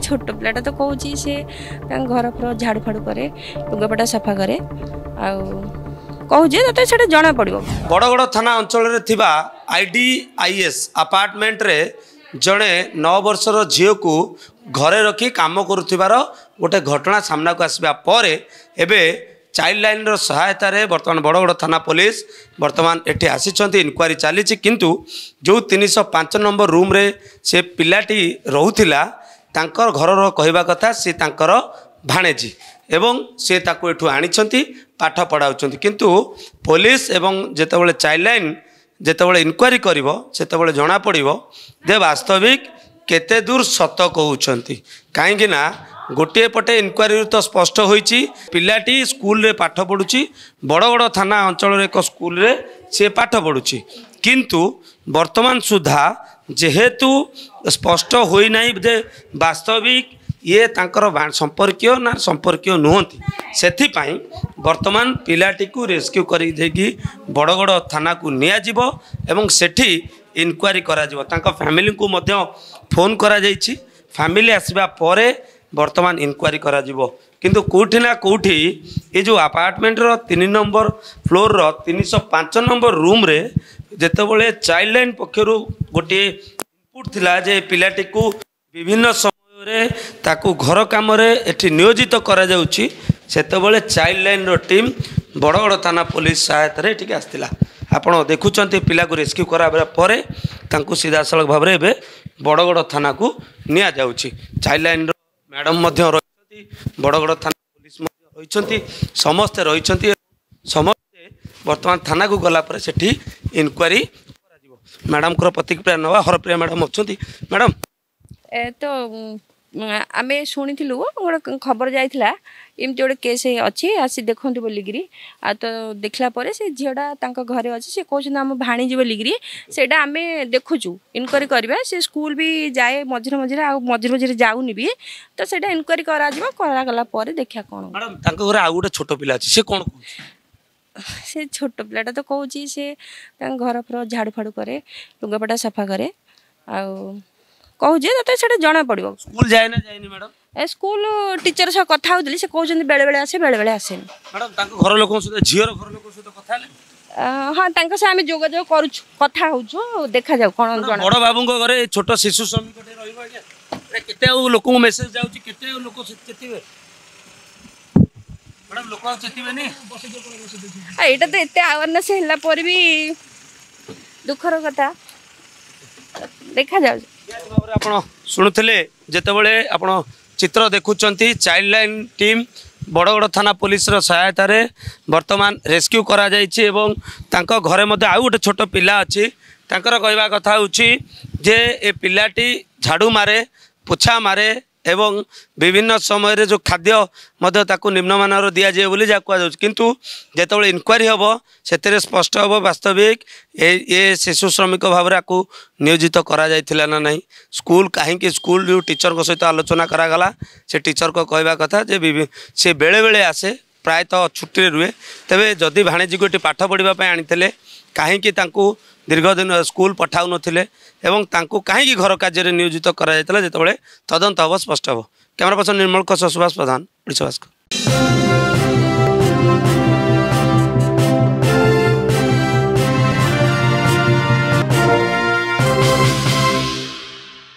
छोट पिलाटा तो कहूँ सी घर फर झाड़ू फाड़ू करे लुगापटा सफा करे कहूँ तो जना पड़ो। बड़गड़ थाना अंचल IDIS अपार्टमेंट रे जड़े 9 वर्षर झील को घरे रखी काम करुथिबार गोटे घटना सामना को आसवा पर एबे चाइल्ड लाइन रो सहायता रे वर्तमान बड़गड़ थाना पुलिस वर्तमान एठी आसीचंती इनक्वारी चली किंतु जो 305 नंबर रूम रे से पिलाटी रहूथिला तांकर घरर कहवा कथा से तांकर भाणेजी एवं से ताको एठू आनिछंती पाठ पढ़ाउछंती किंतु पुलिस एवं जेतेबेले चाइल्ड लाइन जेतेबेले इनक्वारी करिवो सेतेबेले जना पड़िवो जे वास्तविक केते दूर सत कहउछंती काहेकि ना गोटे पटे इनक्वारी तो स्पष्ट होईची पिलाटी स्कूल रे पाठ पढ़ुची बड़गड़ थाना अंचल एक स्कूल रे से पाठ पढ़ुची किंतु वर्तमान सुधा जेहेतु स्पष्ट होई नाही जे वास्तविक ये तांकर संपर्कीय ना संपर्कीय नुहंती सेथिपाई वर्तमान पिलाटी को रेस्क्यू करी देगी बड़गड़ थाना को निया जिवो एवं सेठी इनक्वारी करा जिवो तांका फैमिली को मध्य फोन करा जाईची फैमिली आसीबा परे वर्तमान इनक्वारी करा जिवो किंतु कोठी ना कोठी ये जो अपार्टमेंट रो 3 नंबर फ्लोर रो 305 नंबर रूम रे जेतेबेले चाइल्ड लाइन पक्षरु गोटे इनपुट थिला जे पिलाटी को विभिन्न रे ताकू घर काम रे एठी नियोजित करा जाउची सेतेबेले चाइल्ड लाइन रो टीम बड़गड़ थाना पुलिस सहायता रे एठी आस्तिला आपण देखुचंती पिला को रेस्क्यू कराबा परे तांकू सीधा सड़क भाव रे बड़गड़ थाना को निया जाउची चाइल्ड लाइन रो मैडम मध्य रहिसंती बड़गड़ थाना पुलिस मध्य रहिसंती समस्त रहिसंती समस्त वर्तमान थाना को गला पर सेठी इनक्वारी करा जिवो मैडम को प्रतिक्रिया नवा हरप्रिया मैडम अछंती मैडम तो आम शुणी गोटे खबर जाइला एमती गोटे केस अच्छी आसी देखु बोलिकी आ तो देखला पर से झीटा घरे अच्छे से कहते आम भाणीजी बोलिकी से आम देखुचु इनक्वारी करवा से स्कूल भी जाए मझे मझे मझे मझे जाऊनी भी तो से इनक्वारी करागला देखा कौन घर आउ गोटे छोट पिला से कौन से छोट पिलाटा तो कहूँ सी घर फर झाड़ू फाड़ू करे लुगापटा सफा करे कहूँ तो जना पड़ो। स्कूल जाए ना जाए मैडम स्कूल टीचर सह कथा होती से कहते बेले बेले आसे बेले बेले आसे मैडम घर लोक झीर घर लोक कथा हाँ से आम जोगाजोग कर कथा हो देखा जाऊ कौन बड़ बाबू घरे छोट शिशु श्रमिक केते लोक मेसेज जाउची केते लोक चेतिबे मैडम लोक चेतिबे नी एटा तो एते अवेयरनेस हैला पर भी दुखर कथा देखा जाऊ आप शुणुले जितेबले आप चित्र देखुंट चाइल्ड लाइन टीम बड़गड़ थाना पुलिस सहायता रे वर्तमान रेस्क्यू करा जायछि एवं तांको घरे मध्य आउ गोटे छोट पिला अच्छी तांकर कहवा कथा होछि जे ए पिलाटी झाड़ू मारे पोछा मारे एवं विभिन्न समय रे जो खाद्य मध्य ताकू निम्नमानर दि जाए बोली जहाँ कहुँ किंतु जितेबाला इनक्वारी हम से स्पष्ट हम वास्तविक ये शिशु श्रमिक भाव में नियोजित करा जाइथिला ना नहीं स्कूल कहीं स्कूल जो टीचर सहित आलोचना करागला से टीचर को कहवा कथा जे से बेले बेले आसे प्रायतः छुट्टी रुए तेरे जदि भाणीजी को पाठ पढ़ापी आनी कहीं दीर्घ दिन स्कूल पठाऊ नथिले एवं तांको कहीं घर कार्य नियोजित करा जायतला जेतेबेले तदंत हम स्पष्ट हम कैमरा पर्सन निर्मल सुभाष प्रधान ओडिशा भास्कर।